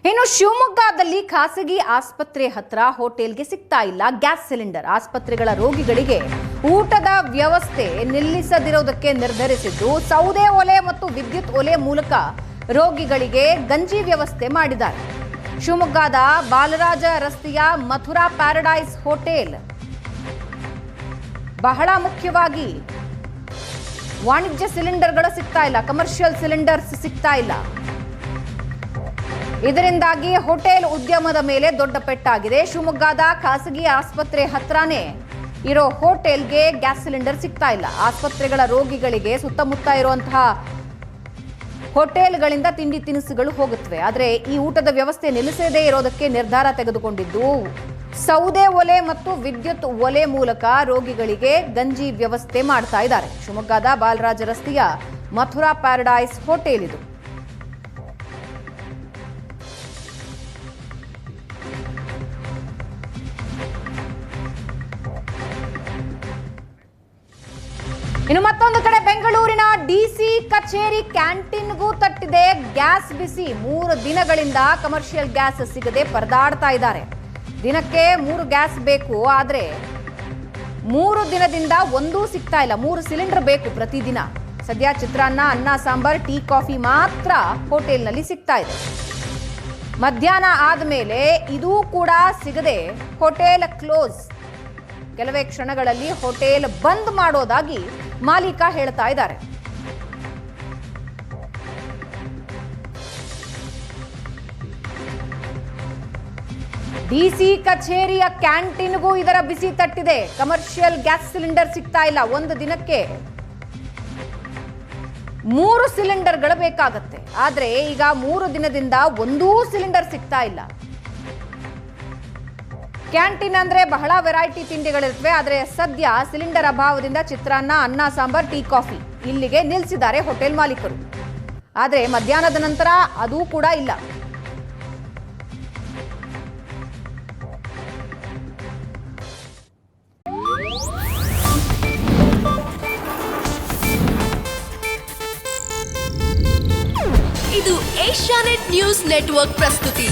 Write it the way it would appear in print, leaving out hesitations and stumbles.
ಇನ್ನು ಶಿವಮೊಗ್ಗದಲ್ಲಿ ಖಾಸಗಿ ಆಸ್ಪತ್ರೆ ಹತ್ರ ಹೋಟೆಲ್ಗೆ ಸಿಗ್ತಾ ಇಲ್ಲ ಗ್ಯಾಸ್ ಸಿಲಿಂಡರ್. ಆಸ್ಪತ್ರೆಗಳ ರೋಗಿಗಳಿಗೆ ಊಟದ ವ್ಯವಸ್ಥೆ ನಿಲ್ಲಿಸದಿರುವುದಕ್ಕೆ ನಿರ್ಧರಿಸಿದ್ದು ಸೌದೆ ಒಲೆ ಮತ್ತು ವಿದ್ಯುತ್ ಒಲೆ ಮೂಲಕ ರೋಗಿಗಳಿಗೆ ಗಂಜಿ ವ್ಯವಸ್ಥೆ ಮಾಡಿದ್ದಾರೆ. ಶಿವಮೊಗ್ಗದ ಬಾಲರಾಜ ರಸ್ತೆಯ ಮಥುರಾ ಪ್ಯಾರಡೈಸ್ ಹೋಟೆಲ್ ಬಹಳ ಮುಖ್ಯವಾಗಿ ವಾಣಿಜ್ಯ ಸಿಲಿಂಡರ್ಗಳು ಸಿಗ್ತಾ ಇಲ್ಲ, ಕಮರ್ಷಿಯಲ್ ಸಿಲಿಂಡರ್ಸ್ ಸಿಗ್ತಾ ಇಲ್ಲ. ಇದರಿಂದಾಗಿ ಹೋಟೆಲ್ ಉದ್ಯಮದ ಮೇಲೆ ದೊಡ್ಡ ಪೆಟ್ಟಾಗಿದೆ. ಶಿವಮೊಗ್ಗದ ಖಾಸಗಿ ಆಸ್ಪತ್ರೆ ಹತ್ರನೇ ಇರೋ ಹೋಟೆಲ್ಗೆ ಗ್ಯಾಸ್ ಸಿಲಿಂಡರ್ ಸಿಗ್ತಾ ಇಲ್ಲ. ಆಸ್ಪತ್ರೆಗಳ ರೋಗಿಗಳಿಗೆ ಸುತ್ತಮುತ್ತ ಇರುವಂತಹ ಹೋಟೆಲ್ಗಳಿಂದ ತಿಂಡಿ ತಿನಿಸುಗಳು ಹೋಗುತ್ತವೆ. ಆದರೆ ಈ ಊಟದ ವ್ಯವಸ್ಥೆ ನಿಲ್ಲಿಸದೇ ಇರೋದಕ್ಕೆ ನಿರ್ಧಾರ ತೆಗೆದುಕೊಂಡಿದ್ದು ಸೌದೆ ಒಲೆ ಮತ್ತು ವಿದ್ಯುತ್ ಒಲೆ ಮೂಲಕ ರೋಗಿಗಳಿಗೆ ಗಂಜಿ ವ್ಯವಸ್ಥೆ ಮಾಡ್ತಾ ಇದ್ದಾರೆ. ಶಿವಮೊಗ್ಗದ ಬಾಲರಾಜ ರಸ್ತೆಯ ಮಥುರಾ ಪ್ಯಾರಡೈಸ್ ಹೋಟೆಲ್ ಇದು. ಇನ್ನು ಮತ್ತೊಂದು ಕಡೆ ಬೆಂಗಳೂರಿನ ಡಿಸಿ ಕಚೇರಿ ಕ್ಯಾಂಟೀನ್ಗೂ ತಟ್ಟಿದೆ ಗ್ಯಾಸ್ ಬಿಸಿ. 3 ದಿನಗಳಿಂದ ಕಮರ್ಷಿಯಲ್ ಗ್ಯಾಸ್ ಸಿಗದೆ ಪರದಾಡ್ತಾ ಇದ್ದಾರೆ. ದಿನಕ್ಕೆ 3 ಗ್ಯಾಸ್ ಬೇಕು, ಆದ್ರೆ 3 ದಿನದಿಂದ ಒಂದೂ ಸಿಗ್ತಾ ಇಲ್ಲ. 3 ಸಿಲಿಂಡರ್ ಬೇಕು ಪ್ರತಿದಿನ. ಸದ್ಯ ಚಿತ್ರಾನ್ನ, ಅನ್ನ, ಸಾಂಬಾರ್, ಟೀ, ಕಾಫಿ ಮಾತ್ರ ಹೋಟೆಲ್ನಲ್ಲಿ ಸಿಗ್ತಾ ಇದೆ. ಮಧ್ಯಾಹ್ನ ಆದ್ಮೇಲೆ ಇದೂ ಕೂಡ ಸಿಗದೆ ಹೋಟೆಲ್ ಕ್ಲೋಸ್. ಕೆಲವೇ ಕ್ಷಣಗಳಲ್ಲಿ ಹೋಟೆಲ್ ಬಂದ್ ಮಾಡೋದಾಗಿ ಮಾಲೀಕ ಹೇಳ್ತಾ ಇದ್ದಾರೆ. ಡಿಸಿ ಕಚೇರಿಯ ಕ್ಯಾಂಟೀನ್ಗೂ ಇದರ ಬಿಸಿ ತಟ್ಟಿದೆ. ಕಮರ್ಷಿಯಲ್ ಗ್ಯಾಸ್ ಸಿಲಿಂಡರ್ ಸಿಗ್ತಾ ಇಲ್ಲ. ಒಂದು ದಿನಕ್ಕೆ 3 ಸಿಲಿಂಡರ್ಗಳು ಬೇಕಾಗತ್ತೆ. ಆದ್ರೆ ಈಗ 3 ದಿನದಿಂದ ಒಂದೂ ಸಿಲಿಂಡರ್ ಸಿಗ್ತಾ ಇಲ್ಲ. ಕ್ಯಾಂಟೀನ್ ಅಂದ್ರೆ ಬಹಳ ವೆರೈಟಿ ತಿಂಡಿಗಳಿರುತ್ತವೆ. ಆದರೆ ಸದ್ಯ ಸಿಲಿಂಡರ್ ಅಭಾವದಿಂದ ಚಿತ್ರಾನ್ನ, ಅನ್ನ, ಸಾಂಬಾರ್, ಟೀ, ಕಾಫಿ ಇಲ್ಲಿಗೆ ನಿಲ್ಲಿಸಿದ್ದಾರೆ ಹೋಟೆಲ್ ಮಾಲೀಕರು. ಆದರೆ ಮಧ್ಯಾಹ್ನದ ನಂತರ ಅದೂ ಕೂಡ ಇಲ್ಲ. ಇದು ಏಷ್ಯಾನೆಟ್ ನ್ಯೂಸ್ ನೆಟ್ವರ್ಕ್ ಪ್ರಸ್ತುತಿ.